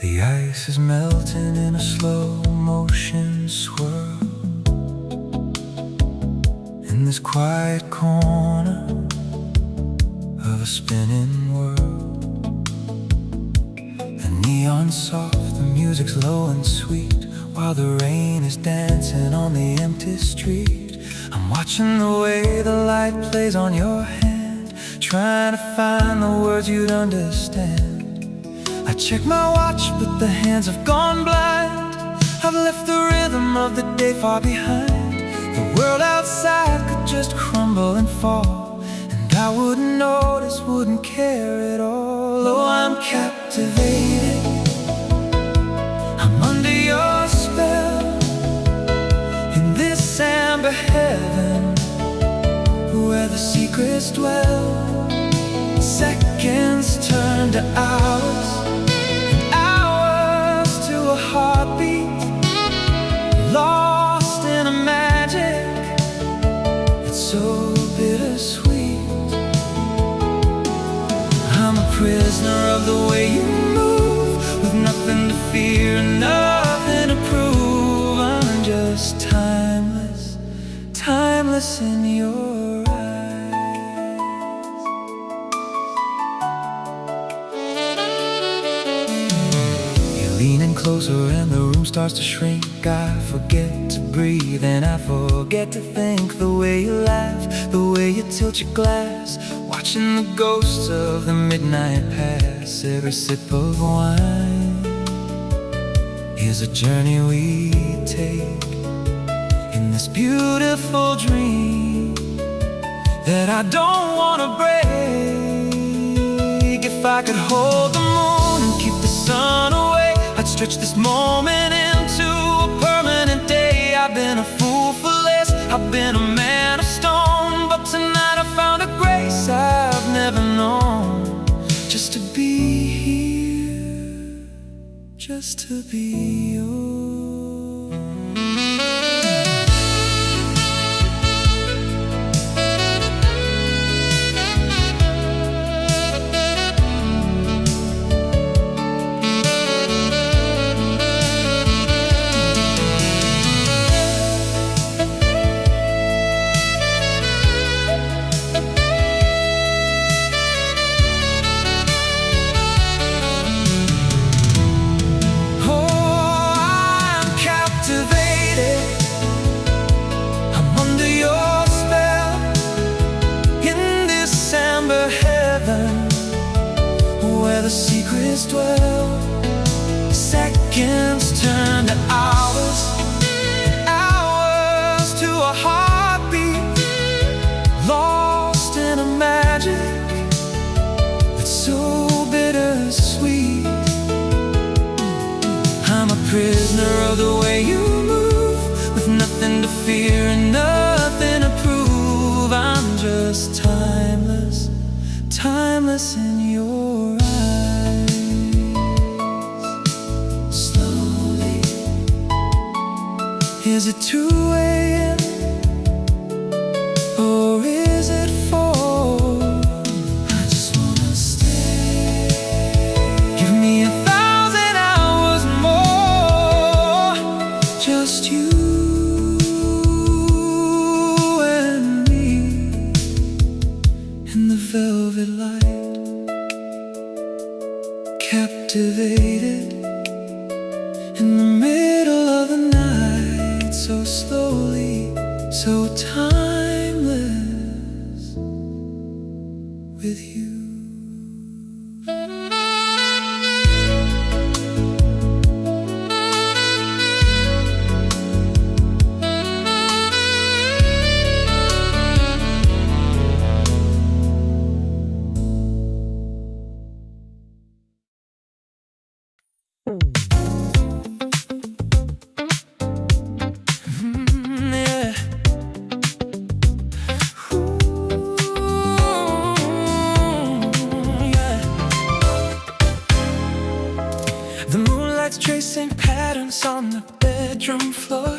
The ice is melting in a slow motion swirl in this quiet corner of a spinning world. The neon's soft, the music's low and sweet, while the rain is dancing on the empty street. I'm watching the way the light plays on your hand, trying to find the words you'd understand. I check my watch, but the hands have gone blind. I've left the rhythm of the day far behind. The world outside could just crumble and fall, and I wouldn't notice, wouldn't care at all. Oh, I'm captivated, I'm under your spell, in this amber heaven where the secrets dwell. Seconds turn to hours, a heartbeat, lost in a magic that's so bittersweet. I'm a prisoner of the way you move, with nothing to fear and nothing to prove. I'm just timeless, timeless in your eyes. Leaning closer and the room starts to shrink. I forget to breathe and I forget to think. The way you laugh, the way you tilt your glass, watching the ghosts of the midnight pass. Every sip of wine is a journey we take in this beautiful dream that I don't want to break. If I could hold the moon and keep the sun away, I'd stretch this moment into a permanent day. I've been a fool for less, I've been a man of stone, but tonight I found a grace I've never known. Just to be here, just to be yours. Where the secrets dwell. Seconds turn to hours, hours to a heartbeat, lost in a magic that's so bittersweet. I'm a prisoner of the way you move, with nothing to fear and nothing to prove. I'm just timeless, timeless in your eyes. Slowly, is it 2 a.m. or is it 4? I just wanna stay. Give me 1,000 hours more, just you and me in the velvet light, captivated in the middle of the night, so slowly, so timeless with you. Tracing patterns on the bedroom floor,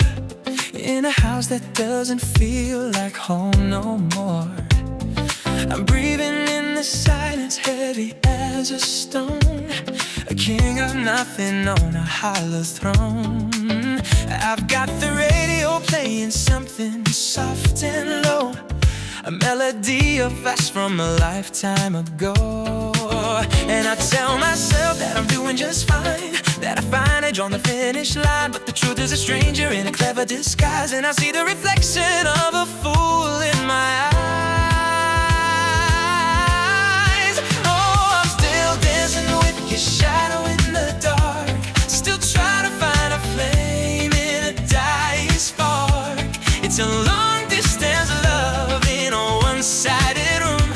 in a house that doesn't feel like home no more. I'm breathing in the silence, heavy as a stone, a king of nothing on a hollow throne. I've got the radio playing something soft and low, a melody of us from a lifetime ago. And I tell myself that I'm doing just fine, that I finally drawn the finish line. But the truth is a stranger in a clever disguise, and I see the reflection of a fool in my eyes. Oh, I'm still dancing with your shadow in the dark, still trying to find a flame in a dying spark. It's a long distance love in a one-sided room.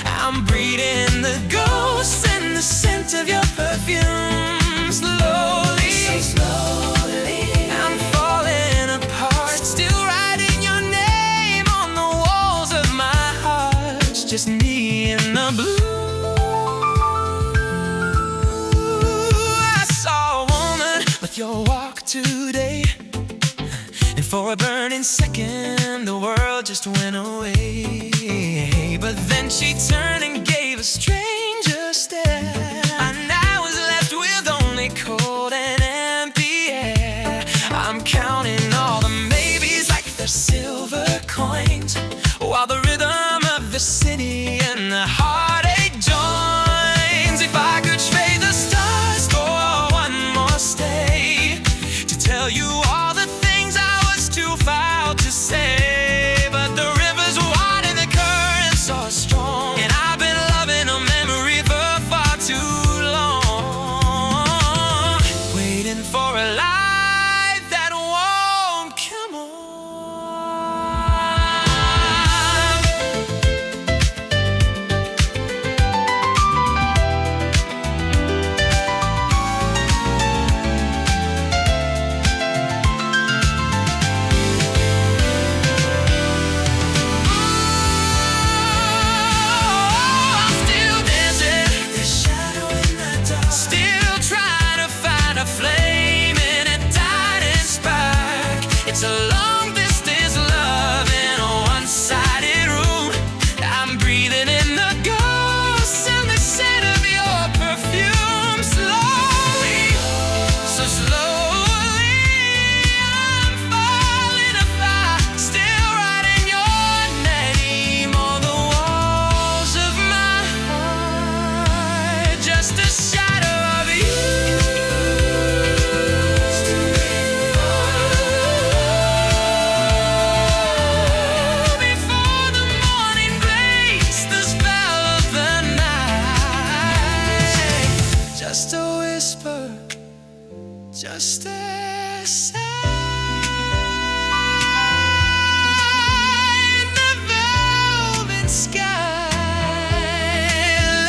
I'm breathing the ghost and the scent of your perfume. Slowly, so slowly, I'm falling apart, still writing your name on the walls of my heart. It's just me and the blue. I saw a woman with your walk today, and for a burning second the world just went away. But then she turned and gave a stranger stare, and I was left with only cold and empty air. I'm counting all the maybes like they're silver coins, while the rhythm of the city and the heartache joins. If I could trade the stars for one more stay, to tell you all the things I was too foul to say, but the river's wide and the currents are strong, and I've been loving a memory for far too long, waiting for a life that won't come on. I'm still dancing, the shadow in the dark, still trying to find a flame in a dying spark. It's a long distance love in a one-sided room. I'm breathing in the ghosts and the scent of your perfume. Slowly, so slowly, I'm falling apart, still writing your name on the walls of my heart. Just a shadow of you. Before the morning breaks the spell of the night, just a whisper, just a sign, the velvet sky.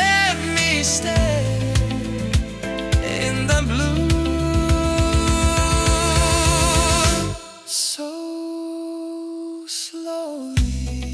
Let me stay in the blue. So slowly,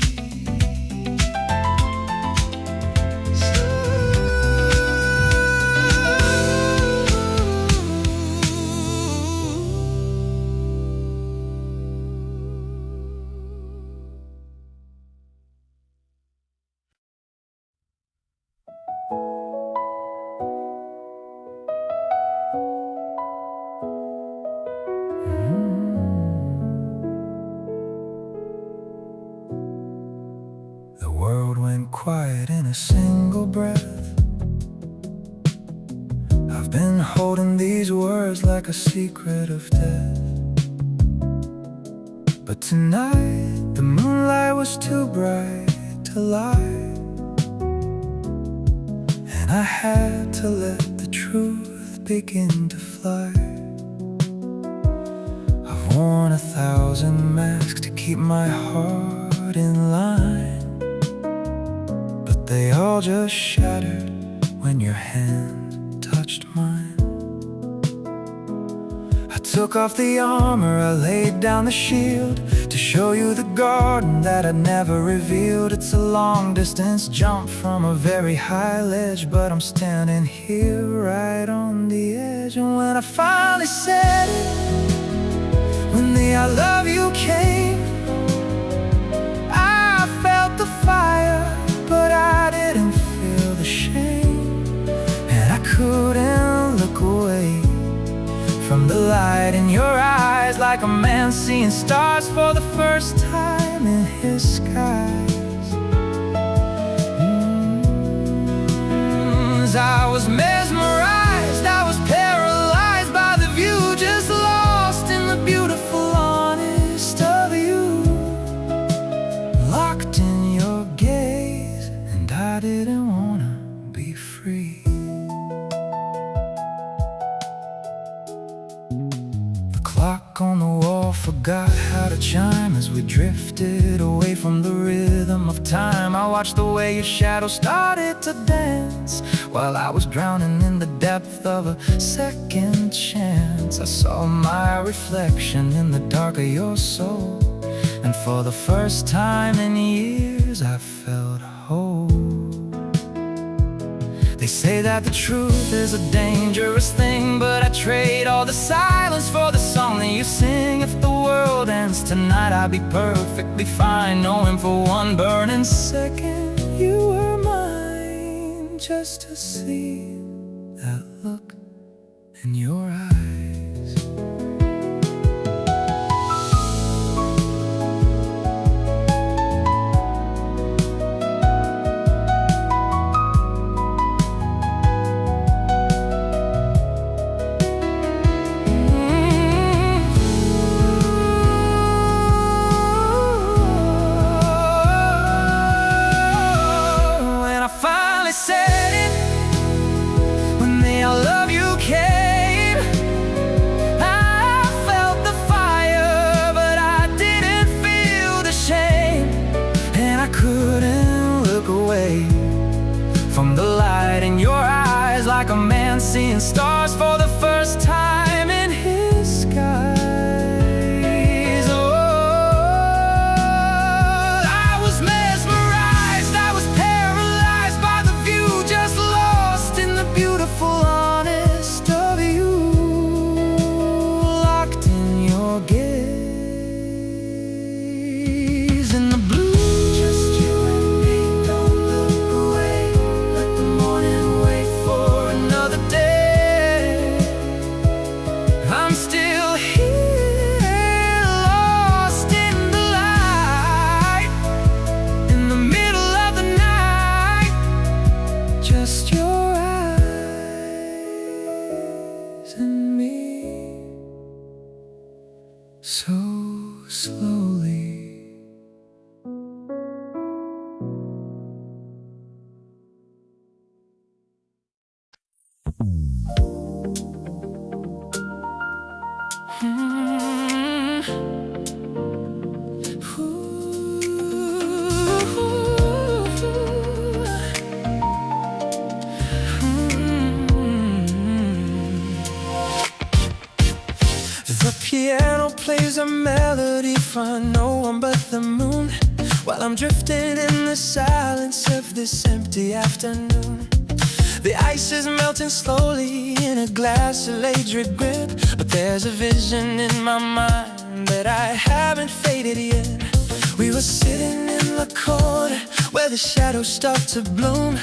the world went quiet in a single breath. I've been holding these words like a secret of death. But tonight the moonlight was too bright to lie, and I had to let the truth begin to fly. I've worn 1,000 masks to keep my heart in line, but they all just shattered when your hand touched mine. I took off the armor, I laid down the shield, to show you the garden that I'd never revealed. It's a long distance jump from a very high ledge, but I'm standing here right on the edge. And when I finally said it, when the I love you came, I felt the fire, but I didn't feel the shame. And I couldn't from the light in your eyes, like a man seeing stars for the first time in his skies. As I was mesmerized, I was paralyzed by the view, just lost in the beautiful honest of you, locked in your gaze, and I didn't wanna be free. The clock on the wall forgot how to chime as we drifted away from the rhythm of time. I watched the way your shadow started to dance while I was drowning in the depth of a second chance. I saw my reflection in the dark of your soul, and for the first time in years I felt whole. They say that the truth is a dangerous thing, but I trade all the silence for the song that you sing. If the world ends tonight, I'll be perfectly fine, knowing for one burning second you were mine, just to see that look in your eyes. Said it when the I love you came. I felt the fire, but I didn't feel the shame, and I couldn't look away from the light in your eyes, like a man seeing stars for the first time in his skies. Oh, I was mesmerized, I was paralyzed by the view, just lost in the beautiful honest of you, locked in your gaze. In the blue, just you and me, don't look away, let the morning wait for another day. I'm still here, lost in the light, in the middle of the night, just your eyes and me, so slowly. The piano plays a melody for no one but the moon, while I'm drifting in the silence of this empty afternoon. The ice is melting slowly in a glass of Electric grip, but there's a vision in my mind that I haven't faded yet. We were sitting in the corner where the shadows start to bloom,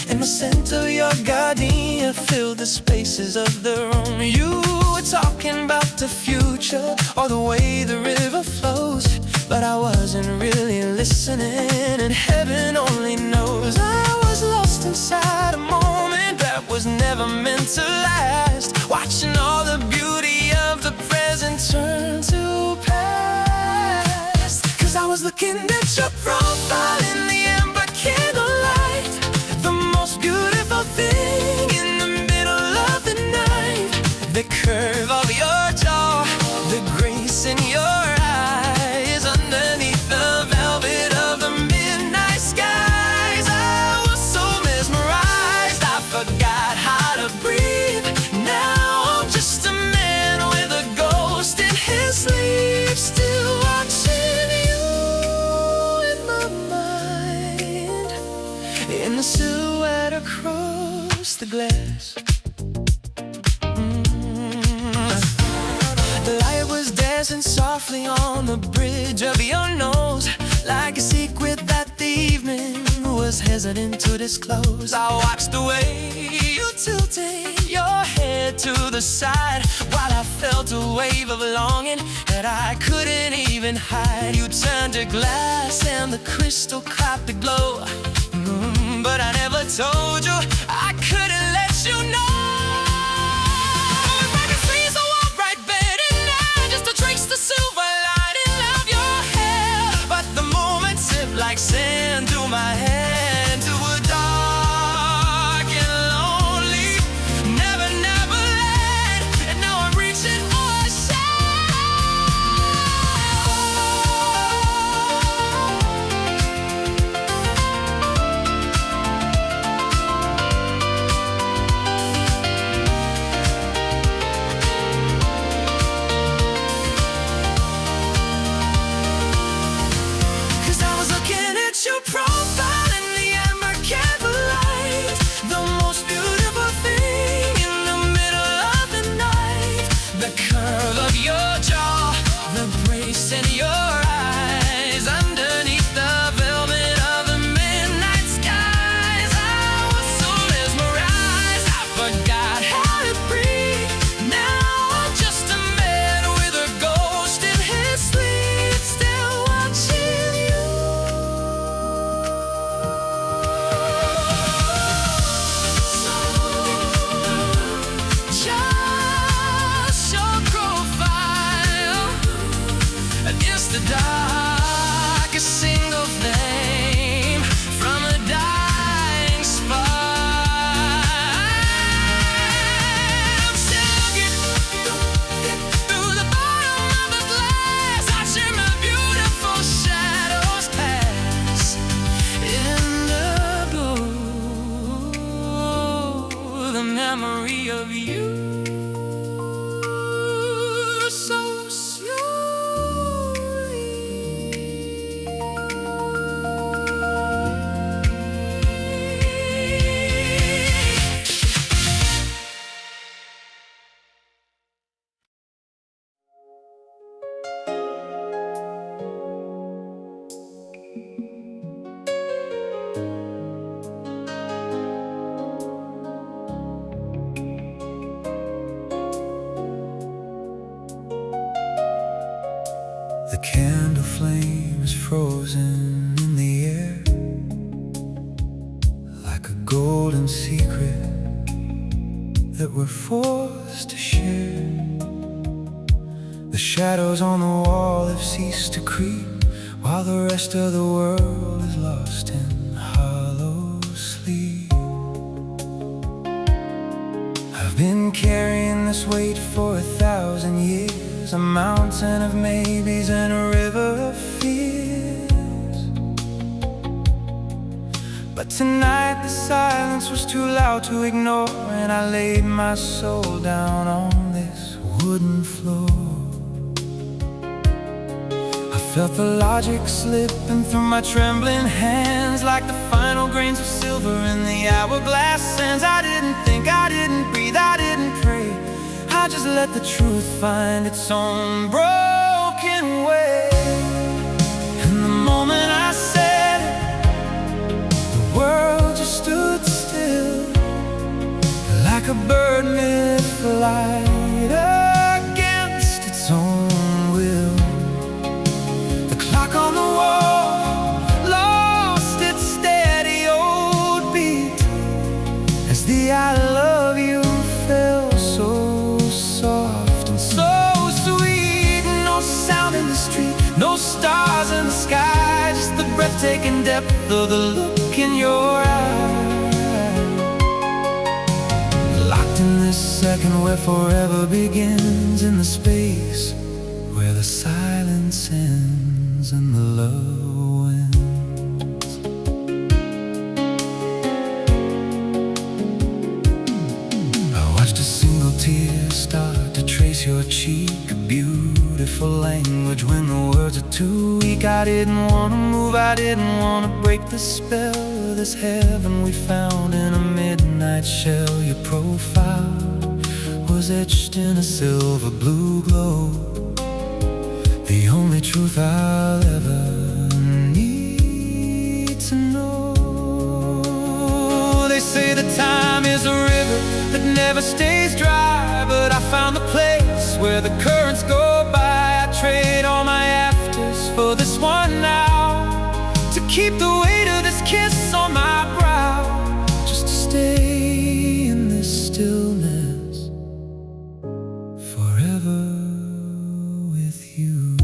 and the scent of your gardenia filled the spaces of the room. You were talking about the future or the way the river flows, but I wasn't really listening, and heaven only knows I was lost inside a moment that was never meant to last, watching all the beauty of the present turn to past. Cause I was looking at your profile in the amber candlelight, the most beautiful thing in the middle of the night. The curve of your jaw, the grace in your eyes, underneath the velvet of the midnight skies. I was so mesmerized, I forgot how to breathe. Now I'm just a man with a ghost in his sleep, still watching you in my mind, in the silhouette across the glass. The light was dancing softly on the bridge of your nose, like a secret that the evening was was hesitant to disclose. I watched the way you tilted your head to the side, while I felt a wave of longing that I couldn't even hide. You turned to glass and the crystal caught the glow. But I never told you, I couldn't let you know. If I could freeze a wall right better now, just to trace the silver lining of your hair. But the moment slipped like sand through my hand to a dark and lonely never, never land. And now I'm reaching for a your profile in the amber candlelight, the most beautiful thing in the middle of the night. The curve of your jaw, the grace in your eyes, underneath the velvet of the midnight skies. I was so mesmerized, I forgot how to breathe. Now I'm just a man with a ghost in his sleep, still watching you. The darkest single flame from a dying spark. I'm still looking through the bottom of the glass, watching my beautiful shadows pass in the glow. The memory of you, so the candle flame is frozen in the air, like a golden secret that we're forced to share. The shadows on the wall have ceased to creep, while the rest of the world is lost in hollow sleep. I've been carrying this weight for 1,000 years, a mountain of maybes and a river of fears. But tonight the silence was too loud to ignore, and I laid my soul down on this wooden floor. I felt the logic slipping through my trembling hands, like the final grains of silver in the hourglass sands. I didn't think, I didn't breathe, I didn't pray, I just let the truth find its own broken way. And the moment I said it, the world just stood still, like a bird mid-flight against its own will. The clock on the wall lost its steady old beat as the I love you fell so soft and so sweet. No sound in the street, no stars in the sky, just the breathtaking depth of the look in your eyes. Locked in this second where forever begins, in the space where the silence ends and the love wins. I watched a single tear start to trace your cheek, a beautiful language when the words are too weak. I didn't want to move, I didn't want to break the spell of this heaven we found in a midnight shell. Your profile was etched in a silver blue glow, the only truth I'll ever need to know. say that time is a river that never stays dry, but I found the place where the currents go by. I trade all my afters for this one now, to keep the weight of this kiss on my brow, just to stay in this stillness forever with you.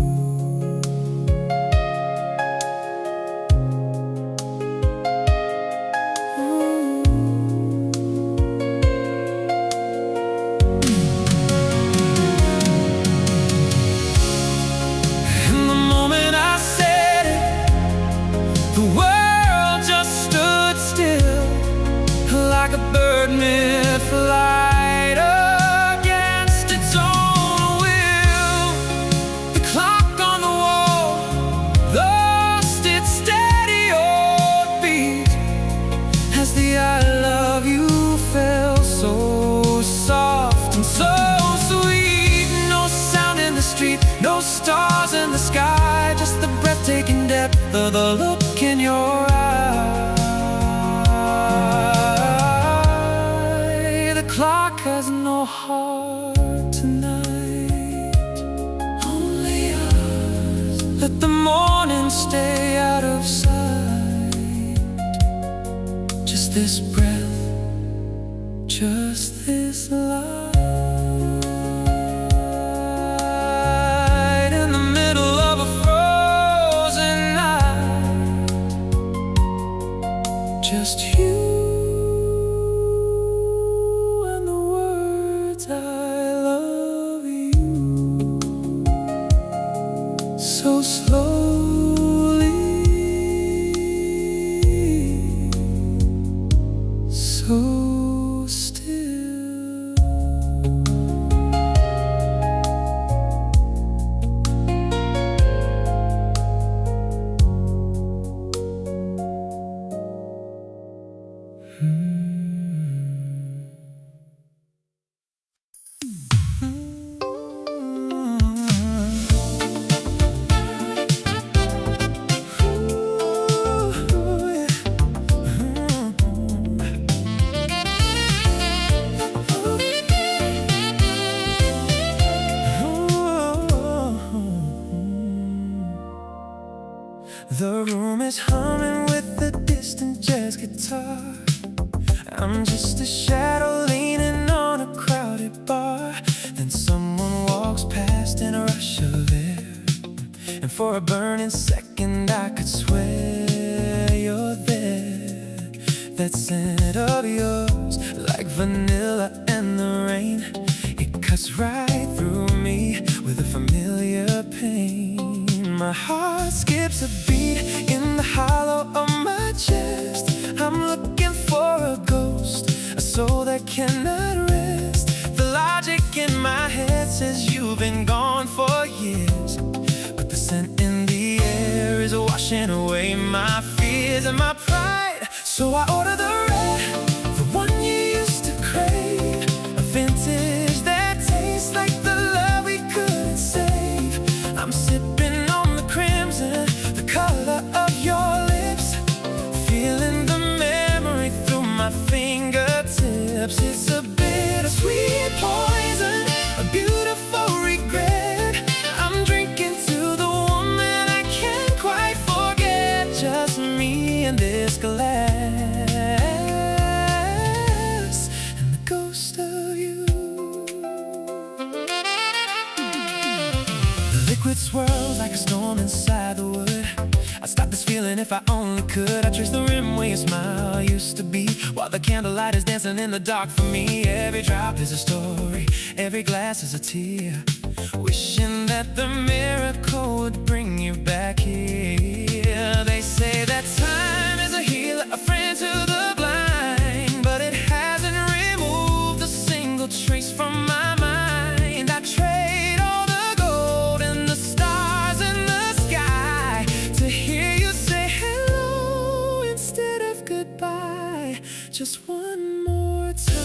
Like a bird mid-flight against its own will, the clock on the wall lost its steady old beat as the I love you fell so soft and so sweet. No sound in the street, no stars in the sky, just the breathtaking depth of the look in your eyes. The clock has no heart tonight, only us. Let the morning stay out of sight. Just this breath, just this light. In the middle of a frozen night, just you. So slowly, so still. The room is humming with a distant jazz guitar. I'm just a shadow leaning on a crowded bar. Then someone walks past in a rush of air, and for a burning second I could swear you're there. That scent of yours, like vanilla and the rain, it cuts right through me with a familiar pain. My heart skips a beat in the hollow of my chest. I'm looking for a ghost, a soul that cannot rest. The logic in my head says you've been gone for years, but the scent in the air is washing away my fears and my pride. So I order the red, the one you used to crave, a vintage that tastes like the love we couldn't save. I'm sipping crimson, the color of your lips, feeling the memory through my fingertips. It's a bittersweet poison, a beautiful regret. I'm drinking to the woman I can't quite forget. Just me and this glass, and the ghost of you. The liquid swirls like a storm inside the wood. I'd stop this feeling if I only could. I trace the rim where your smile used to be, while the candlelight is dancing in the dark for me. Every drop is a story, every glass is a tear, wishing that the miracle would bring you back here. They say that time is a healer, a friend to the blind, but it hasn't removed a single trace from my mind. I trade all the gold and the stars in the sky to hear you say hello instead of goodbye, just one more time.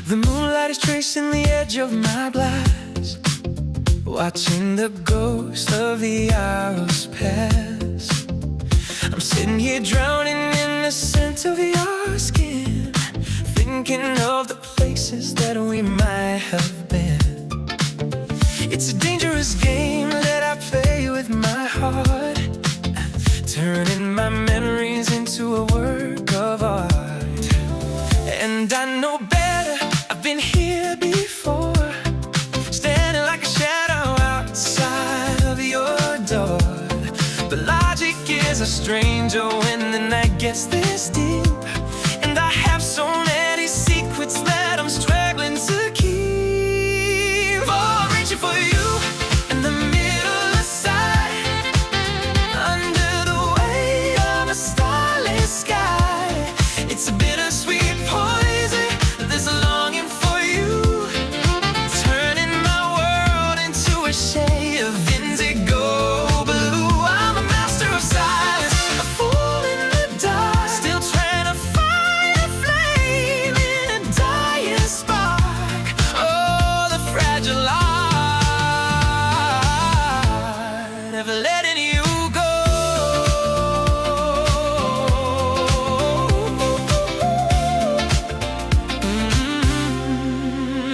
The moonlight is tracing the edge of my glass, watching the ghost of the hours pass. I'm sitting here drowning in the scent of your skin, thinking of the places that we might have been. It's a dangerous game that I play with my heart, turning my memories into a work of art. And I know better, I've been here before, standing like a shadow outside of your door. But logic is a stranger when the night gets this deep, and I have so many secrets that I'm struggling to keep. Oh, I'm reaching for you in the middle of the side, under the weight of a starless sky. It's a bittersweet poison, there's a longing for you, turning my world into a shade of indigo blue. I'm a master of silence, a fool in the dark, still trying to find a flame in a dying spark. Oh, the fragile art, never letting you go.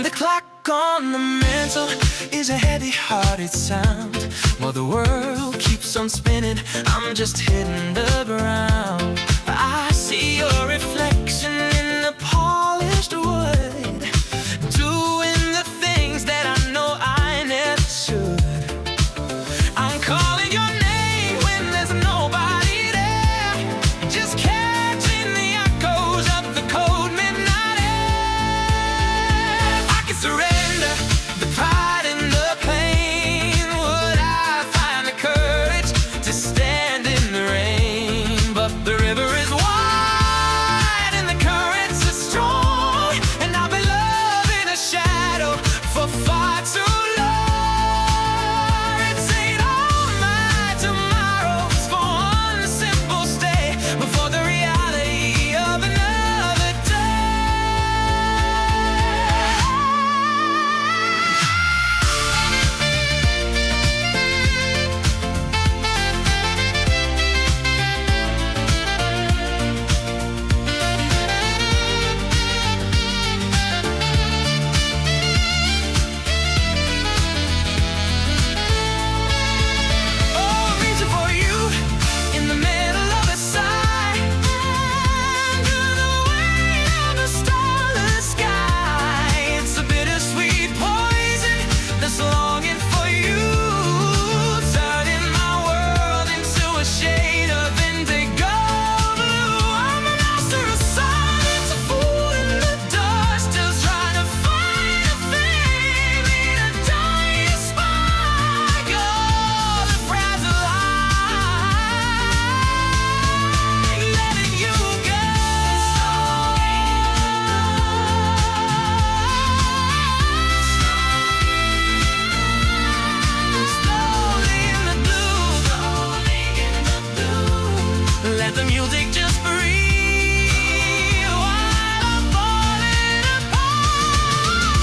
The clock on the mantle is a heavy-hearted sound. While the world keeps on spinning, I'm just hitting the ground. I see your reflection in the polished wood, doing the things that I know I never should. I'm calling your name when there's nobody there, just catching the echoes of the cold midnight air. I can surrender the pride and the pain. Would I find the courage to stand in the rain? But the river is wide and the currents are strong, and I've been loving a shadow for far too long. It's ain't all my tomorrows for one simple stay before the reality of another Oh, reaching for you in the middle of the side, under the weight of a starless sky. It's a bittersweet poison that's longing for you, turning my world into a shade of indigo blue. I'm a master of silence, a fool in the dark, still trying to find a flame in a dying spark. Oh, the fragile eye, letting you go. Slowly in the blue, let the music just breathe while I'm falling apart.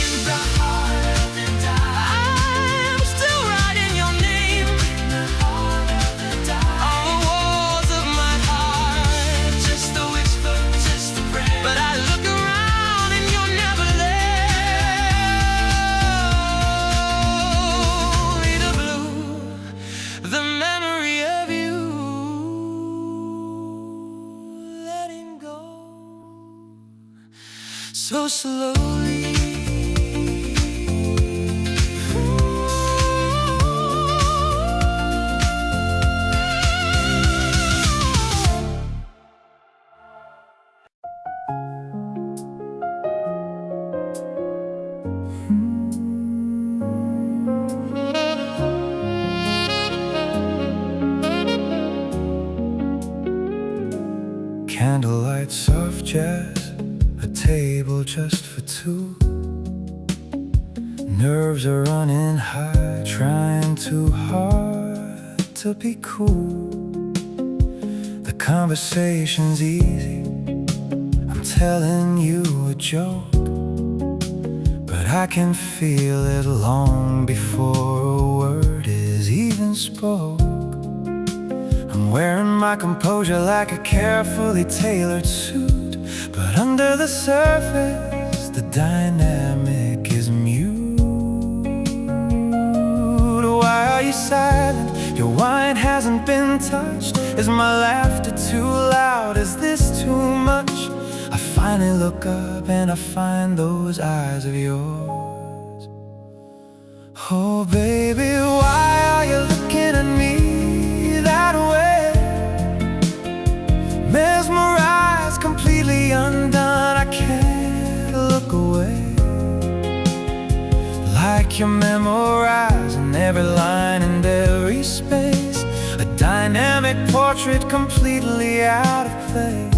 In the heart of the dark, I'm still writing your name in the heart of the dark, on the walls of my heart. Just a whisper, just a prayer, but I look around and you're never there. The blue, the memory of you, letting go so slowly. Candlelight, soft jazz, a table just for two. Nerves are running high, trying too hard to be cool. The conversation's easy, I'm telling you a joke. I can feel it long before a word is even spoke. I'm wearing my composure like a carefully tailored suit, but under the surface, the dynamic is mute. Why are you silent? Your wine hasn't been touched. Is my laughter too loud? Is this too much? I finally look up and I find those eyes of yours. Oh baby, why are you looking at me that way? Mesmerized, completely undone, I can't look away. Like you're memorizing every line and every space, a dynamic portrait completely out of place.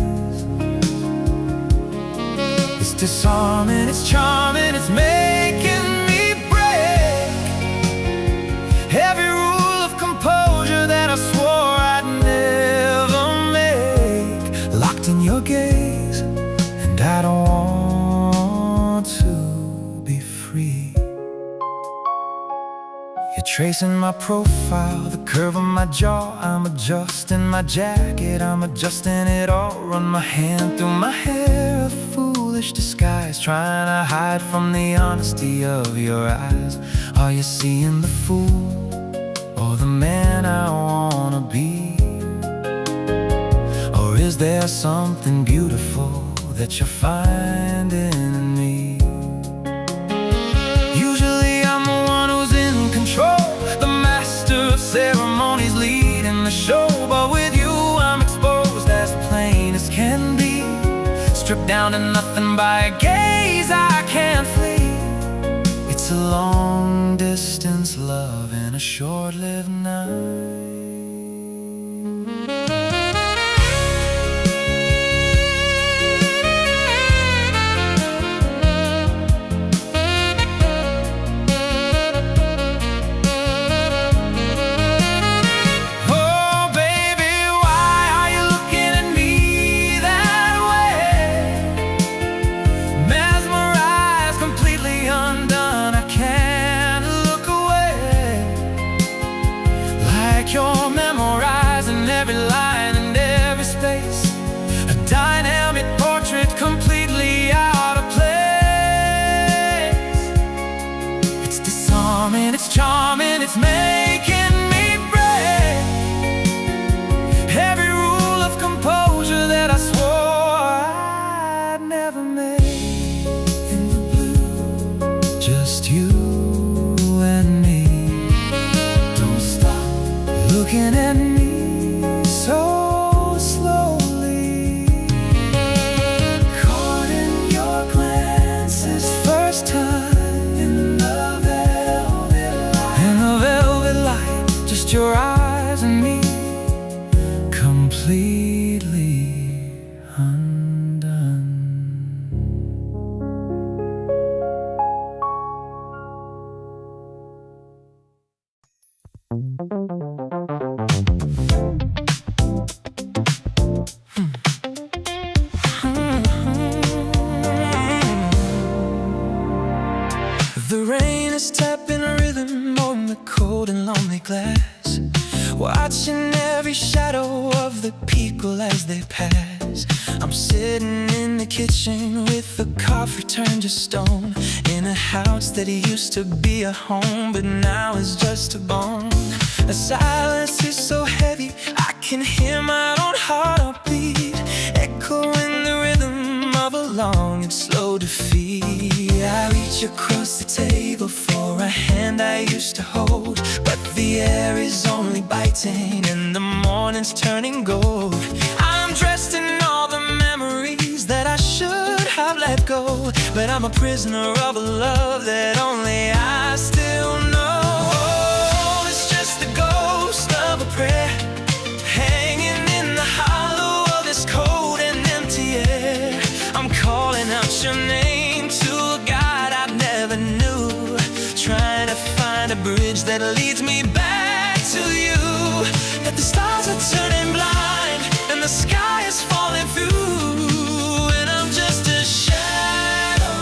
It's disarming, it's charming, it's making me break every rule of composure that I swore I'd never make. Locked in your gaze, and I don't want to be free. You're tracing my profile, the curve of my jaw. I'm adjusting my jacket, I'm adjusting it all. Run my hand through my hair, a foolish disguise, trying to hide from the honesty of your eyes. Are you seeing the fool, or the man I wanna be? Or is there something beautiful that you're finding in me? Usually I'm the one who's in control, the master of ceremonies leading the show. But with you I'm exposed as plain as can be, stripped down to nothing by a gaze I can't flee. It's a long distance love in a short-lived night. You're memorizing every line and every space, a dynamic portrait completely out of place. It's disarming, it's charming, it's making me break every rule of composure that I swore I'd never make. In the blue, just you and me, looking at me so slowly, caught in your glances, first time in the velvet light. In the velvet light, just your eyes and me, completely undone. The rain is tapping a rhythm on the cold and lonely glass, watching every shadow of the people as they pass. I'm sitting in the kitchen with the coffee turned to stone, in a house that used to be a home but now is just a bone. The silence is so heavy I can hear my own heartbeat, echoing the rhythm of a long and slow defeat. I reach across the table for a hand I used to hold, but the air is only biting and the morning's turning gold. I'm dressed in all the memories that I should have let go, but I'm a prisoner of a love that only I still know. Oh, it's just the ghost of a prayer hanging in the hollow of this cold and empty air. I'm calling out your name to a God I never knew, trying to find a bridge that leads me back to you. That the stars are turning blind and the sky is falling through, and I'm just a shadow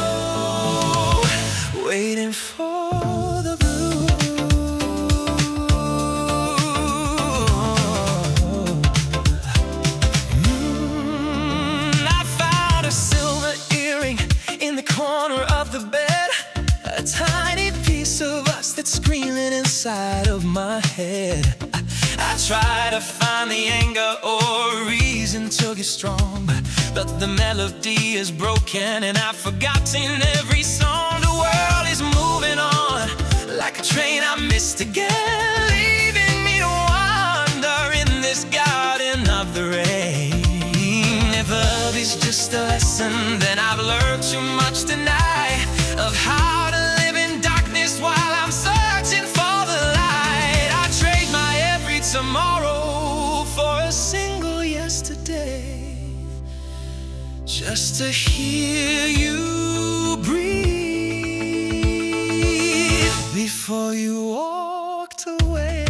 inside of my head. I try to find the anger or a reason to get strong, but the melody is broken and I've forgotten every song. The world is moving on like a train I missed again, leaving me to wander in this garden of the rain. If love is just a lesson, then I've learned too much tonight of how to live in darkness while I'm searching for the light. I trade my every tomorrow for a single yesterday, just to hear you breathe before you walked away.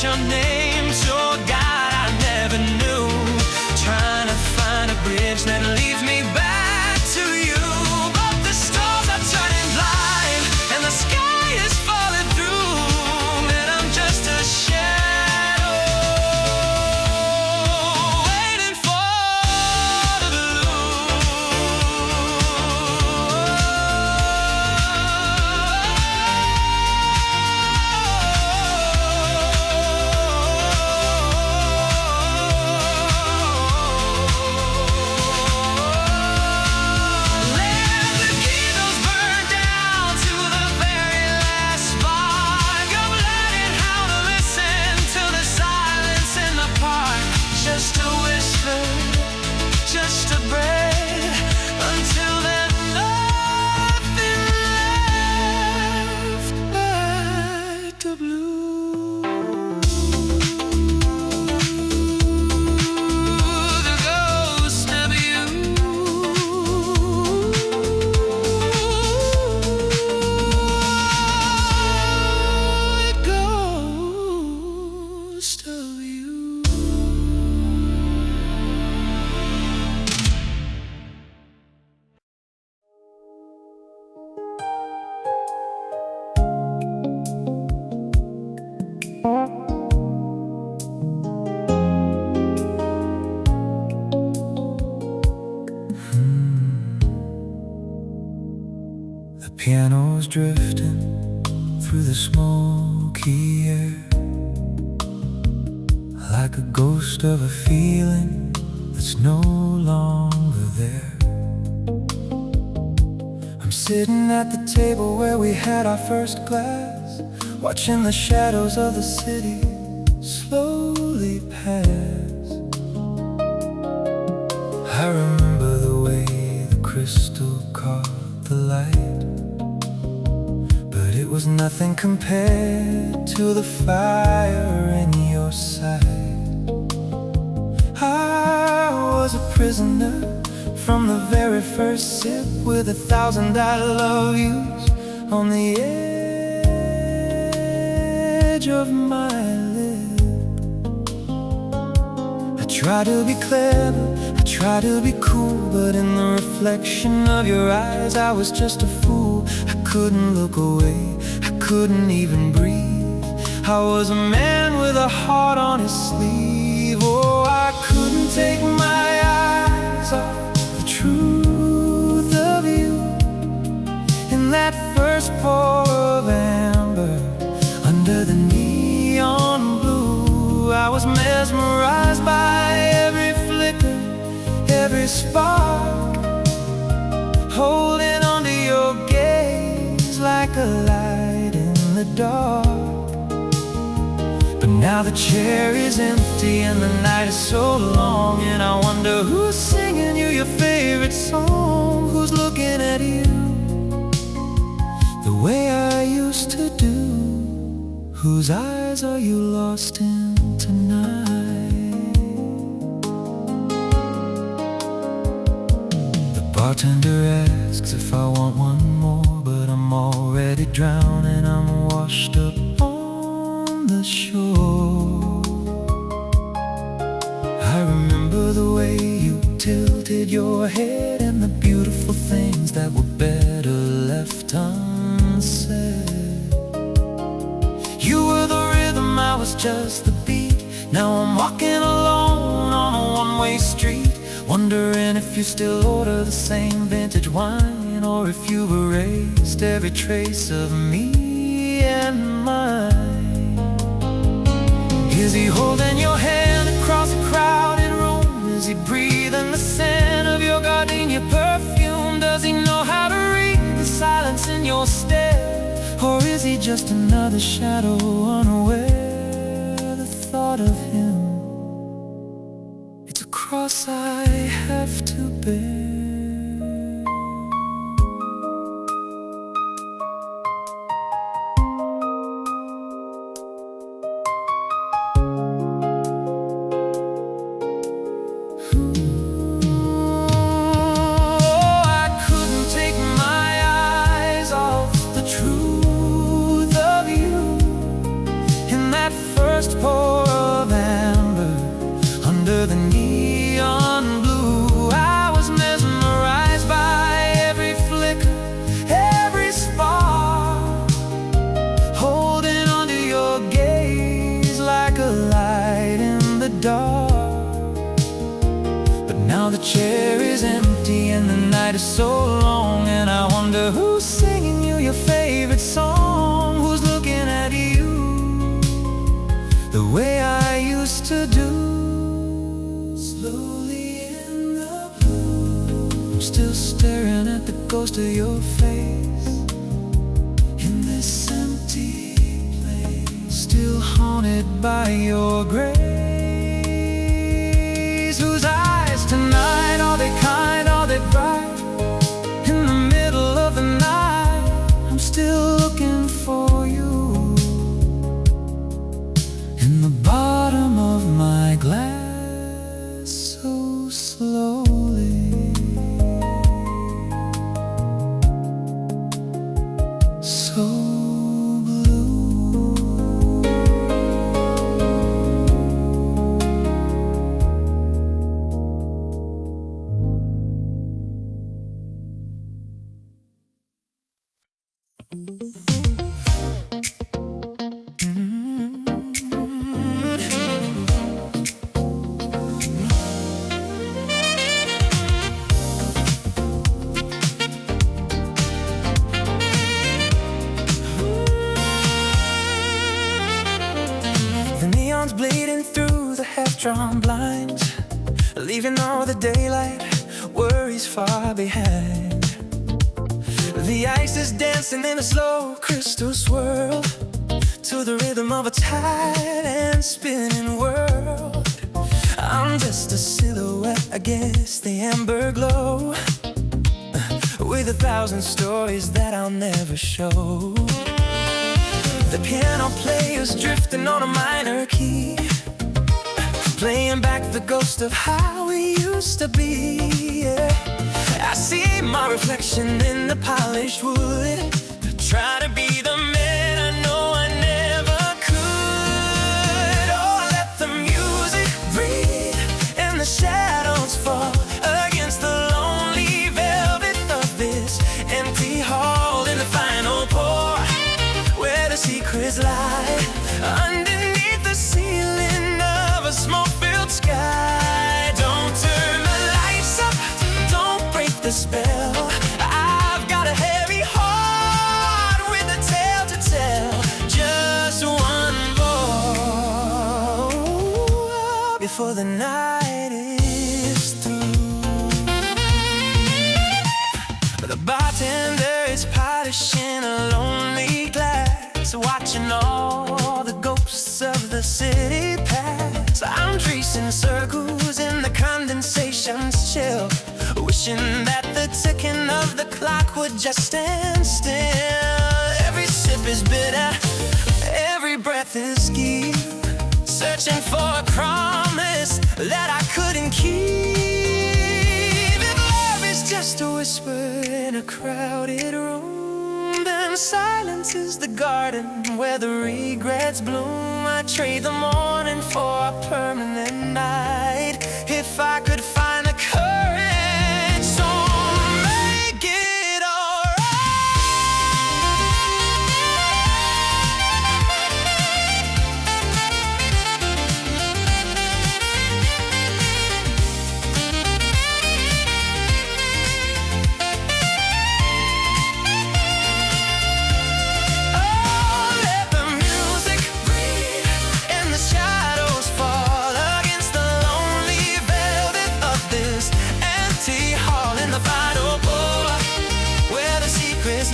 Your name to a God I never knew, trying to find a bridge that leads me back to you. But the stars are turning blind and the sky is falling through, and I'm just a shadow waiting for the just a breath until there's nothing left but the blue. The ghost of you. The ghost of you. The piano's drifting through the smoky air, like a ghost of a feeling that's no longer there. I'm sitting at the table where we had our first glass, watching the shadows of the city slowly pass. I remember the way the crystal caught the light, but it was nothing compared to the fire in your sight. I was a prisoner from the very first sip, with 1,000 I love yous on the edge of my lip. I try to be clever, I try to be cool, but in the reflection of your eyes I was just a fool. I couldn't look away, I couldn't even breathe. I was a man with a heart on his sleeve. Oh, I couldn't take my eyes off the truth of you. In that first pour of amber under the neon blue, I was mesmerized by every flicker, every spark, holding onto your gaze like a light in the dark. But now the chair is empty and the night is so long, and I wonder who's singing you your favorite song, who's looking at you the way I used to do. Whose eyes are you lost in tonight? The bartender asks if I want one more, but I'm I'm already drowning, I'm washed up on the shore. I remember the way you tilted your head and the beautiful things that were better left unsaid. You were the rhythm, I was just the beat. Now I'm walking alone on a one-way street, wondering if you still order the same vintage wine, or if you've erased every trace of me and mine. Is he holding your hand across a crowded room? Is he breathing the scent of your gardenia perfume? Does he know how to read the silence in your stare? Or is he just another shadow unaware? The thought of him, it's a cross I have to bear. Pour of amber under the neon blue, I was mesmerized by every flicker, every spark, holding onto your gaze like a light in the dark. But now the chair is empty and the night is so long, and I wonder who's singing you your favorite song, who's looking at you the way I used to do. Slowly in the blue, I'm still staring at the ghost of your face in this empty place, still haunted by your grace. Whose eyes tonight, are they kind, are they bright? In the middle of the night, I'm still looking for you. In the bottom of my glass, so slowly, so blue. Bleeding through the half-drawn blinds, leaving all the daylight worries far behind. The ice is dancing in a slow crystal swirl to the rhythm of a tight and spinning world. I'm just a silhouette against the amber glow, with 1,000 stories that I'll never show. The piano player's drifting on a minor key, playing back the ghost of how we used to be, yeah. I see my reflection in the polished wood, try to be the man I know I never could. Oh, let the music breathe and the shadows fall against the lonely velvet of this empty hall. In the final pour, where the secrets lie underneath the ceiling of a smoke-filled sky. Don't turn the lights up, don't break the spell. I've got a heavy heart with a tale to tell. Just one more before the night is through. The bartender is polishing a lonely glass, watching all the ghosts of the city pass. I'm tracing circles in the condensation's chill, wishing that the ticking of the clock would just stand still. Every sip is bitter, every breath is key, searching for a promise that I couldn't keep. If love is just a whisper in a crowded room, then silence is the garden where the regrets bloom. I trade the morning for a permanent night. If I could find the courage, so make it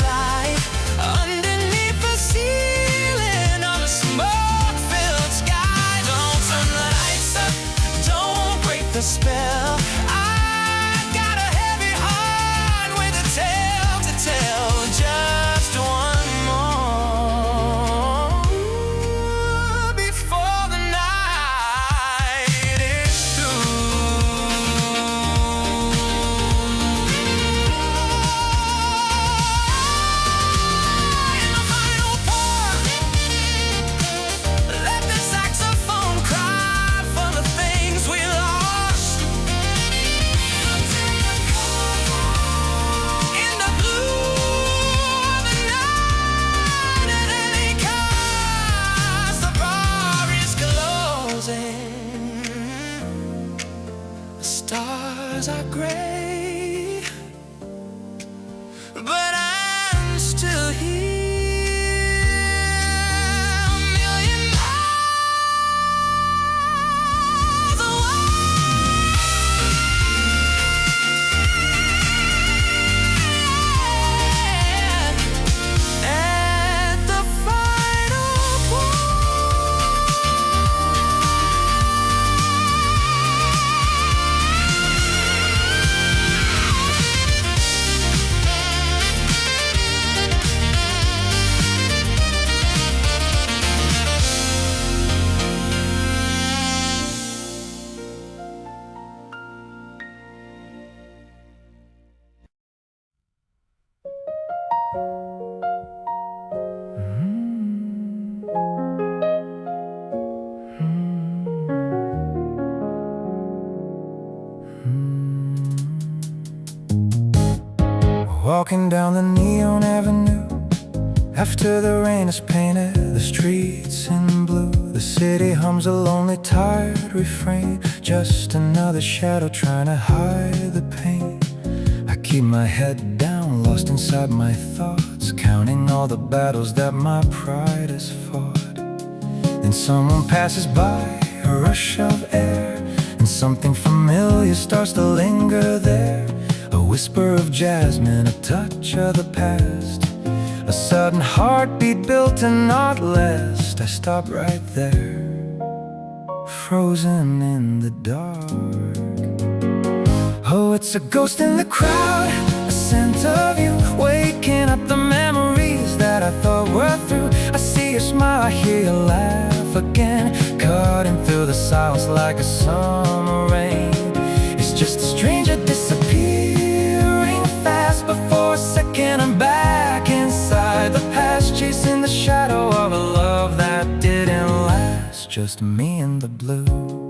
lie underneath the ceiling on a smoke-filled sky. Don't turn the lights up, don't break the spell. I got a heavy heart with a tale to tell. Just one more before the night is stars are gray, but I'm still here, a million miles away. At the final Walking down the neon avenue after the rain has painted the streets in blue. The city hums a lonely, tired refrain, just another shadow trying to hide the pain. I keep my head down, lost inside my thoughts, counting all the battles that my pride has fought. Then someone passes by, a rush of air, and something familiar starts to linger there. A whisper of jasmine, a touch of the past, a sudden heartbeat built and not last. I stop right there, frozen in the dark. Oh, it's a ghost in the crowd, a scent of you, waking up the memories that I thought were through. I see your smile, I hear your laugh again, cutting through the silence like a summer rain. It's just a stranger disappearing fast, but for a second I'm back inside the past, chasing the shadow of a love that didn't last. Just me and the blue.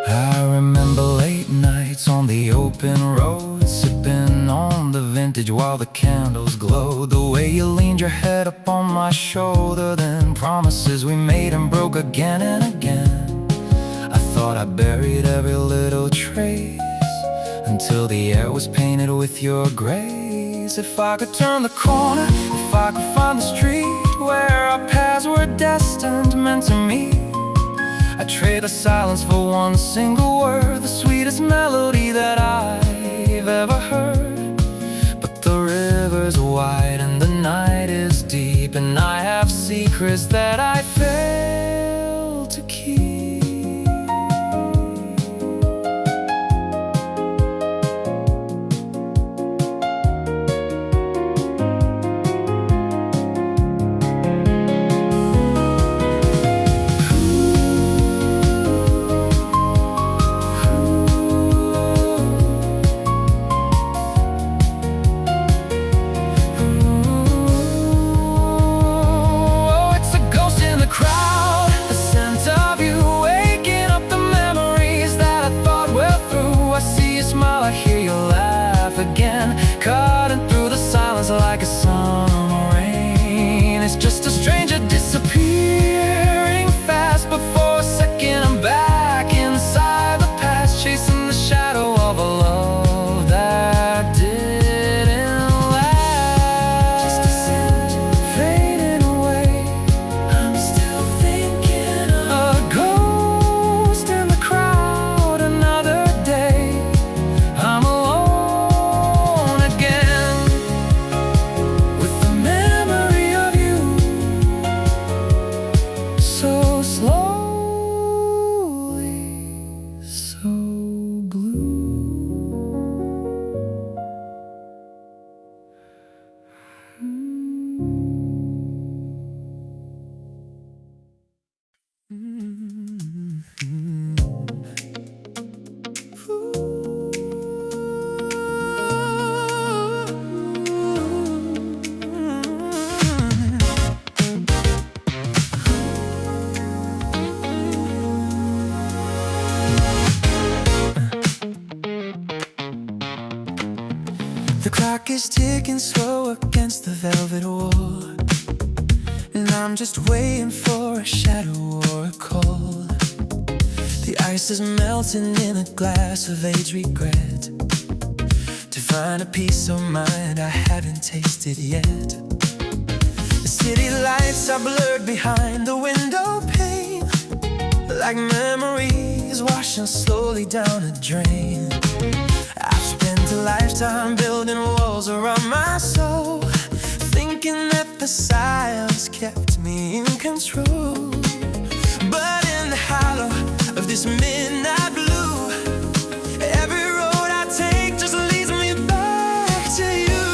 I remember late nights on the open road, sipping on the vintage while the candles glowed. The way you leaned your head up on my shoulder, then promises we made and broke again and again. I thought I buried every little trace until the air was painted with your grace. If I could turn the corner, if I could find the street where our paths were destined, meant to meet, I'd trade the silence for one single word, the sweetest melody that I've ever heard. But the river's wide and the night is deep, and I have secrets that I fail to keep. The clock is ticking slow against the velvet wall, and I'm just waiting for a shadow or a call. The ice is melting in a glass of age regret, to find a peace of mind I haven't tasted yet. The city lights are blurred behind the window pane, like memories washing slowly down a drain. I've spent a lifetime building walls around my soul, thinking that the silence kept me in control. But in the hollow of this midnight blue, every road I take just leads me back to you.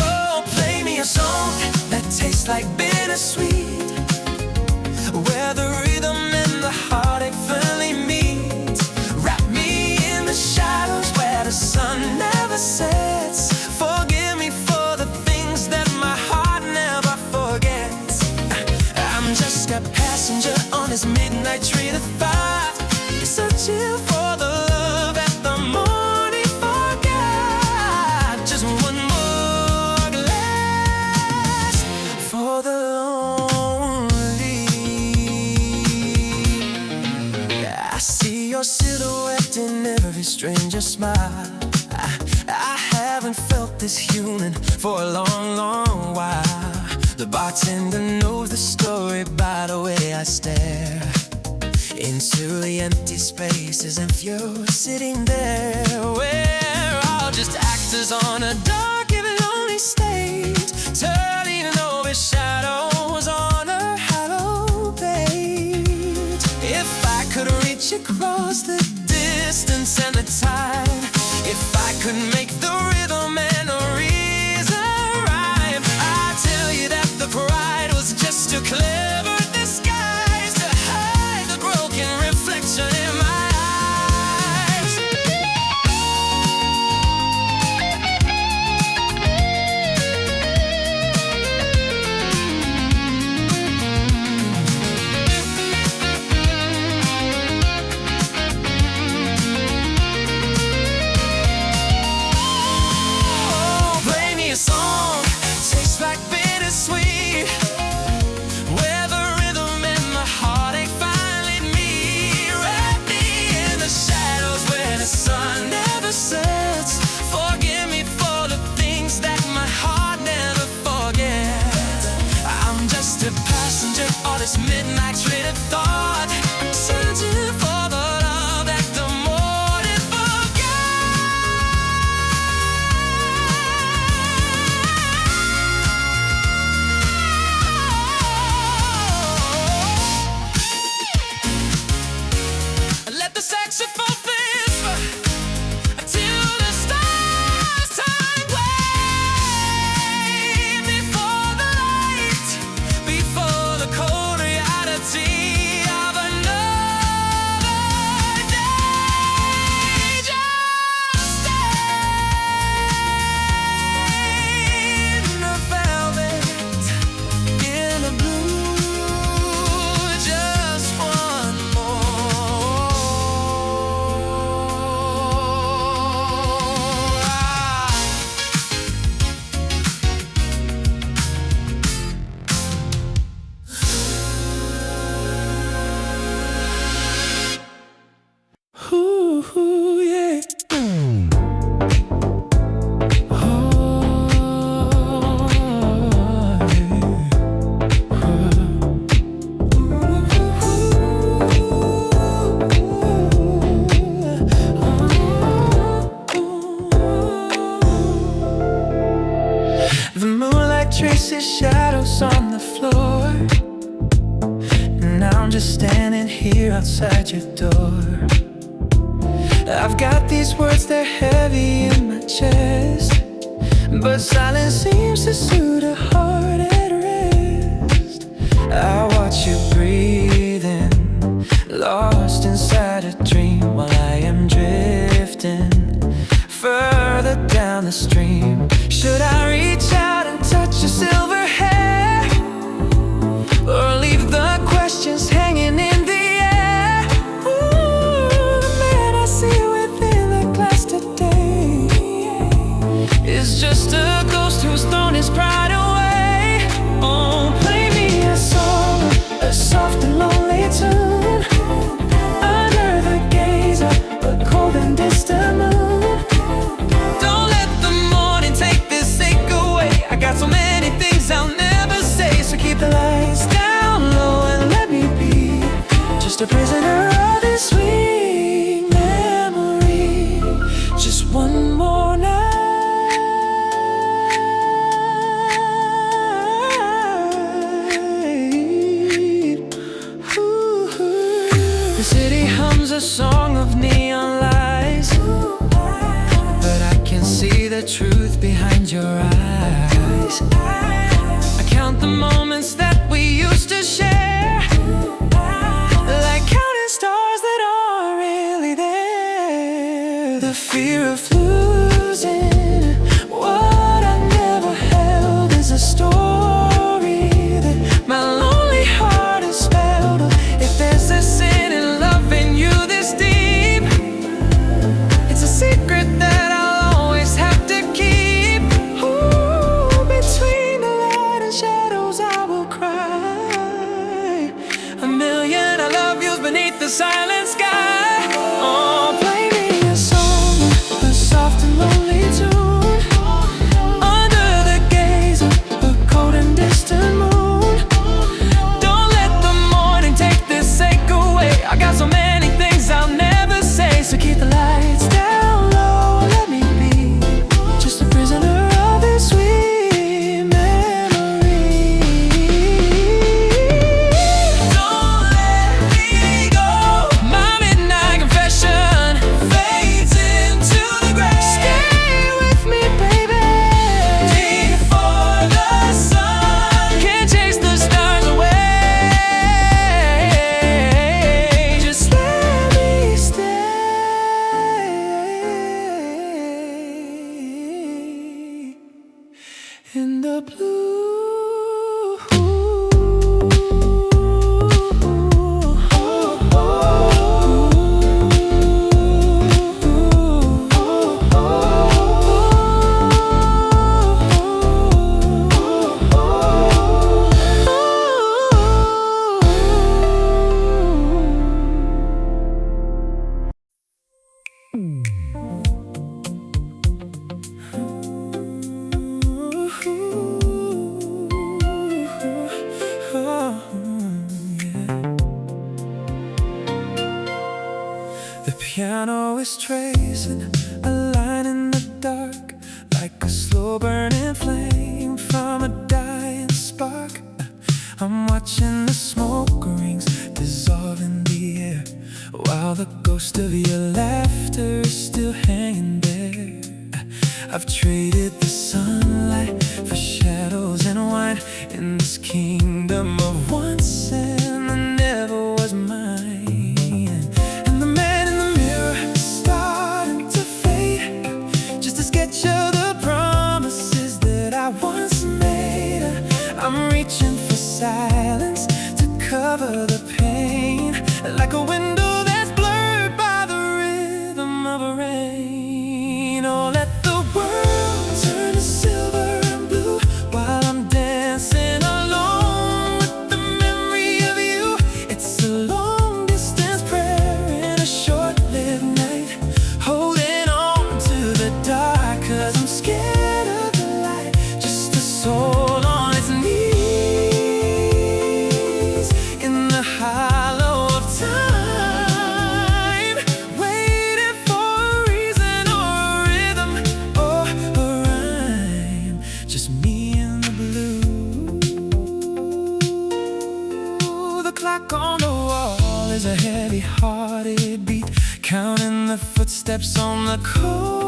Oh, play me a song that tastes like bittersweet, where the rhythm and the heartache finally meet. Wrap me in the shadows where the sun never sets. Forgive me for the things that my heart never forgets. I'm just a passenger on this midnight train of thought, searching for the love that the morning forgot. Just one more glass for the lonely. I see your silhouette in every stranger's smile. I haven't felt this human for a long, long while. The bartender knows the story by the way I stare into the empty spaces, and you're sitting there. We're all just actors on a dark and lonely stage, turning over shadows on a hollow page. If I could reach across the distance and the time, if I could make the rhythm and the reason rhyme, I'd tell you that the pride was just too clever disguise to hide the broken reflection in my eyes. Oh, play me a song, tastes like bittersweet, where the rhythm and the heartache finally meet. Wrap me in the shadows where the sun never sets. Forgive me for the things that my heart never forgets. I'm just a passenger on this midnight train of thought, searching for the love that the morning forgot. Let the saxophone whisper till the stars turn gray. Before the light, before the cold reality of another day. Just stay in the velvet, in the blue, just one more. Ooh, yeah. The moonlight traces shadows on the floor, and I'm just standing here outside your door. I've got these words, they're heavy in my chest, but silence seems to soothe a heart at rest. I watch you breathing, lost inside a dream, while I am drifting further down the stream. Should I reach out and touch your silver hair, or leave the questions hanging in the air? Ooh, the man I see within the glass today the truth behind your eyes. I count the moments that we used to share, like counting stars that aren't really there. The fear of losing what I never held is a story that my lonely heart has spelled. If there's a sin in loving you this deep, it's a secret that I'll always have to keep. Ooh, between the light and shadows I will cry. A million I love yous beneath the silent sky. Oh, play me a song, a soft and lonely tune, under the gaze of a cold and distant moon. Don't let the morning take this ache away. I got so many things I'll never say, so keep the lights down low. Let me be just a prisoner of this sweet memory. Don't let me go. My midnight confession fades into the gray. Stay with me, baby. Deep for the sun can't chase the stars away. Just let me stay in the blue. The piano is tracing a line in the dark, like a slow burning flame from a dying spark. I'm watching the smoke rings dissolve in the air, while the ghost of your laughter is still hanging there. I've traded the sunlight for shadows and wine in this kingdom of once and the never was mine. And the man in the mirror is starting to fade, just a sketch of the promises that I once made. I'm reaching for silence to cover the pain, like a window that's blurred by the rhythm of rain. Oh, let the world turn to silver and blue while I'm dancing alone with the memory of you. It's a long distance prayer in a short-lived night, holding on to the dark 'cause I'm scared of the light. Just a soul on its knees in the hollow of time, waiting for a reason or a rhythm or a rhyme. Just me and the blue. The clock on the wall is a heavy-hearted beat, counting the footsteps on the cold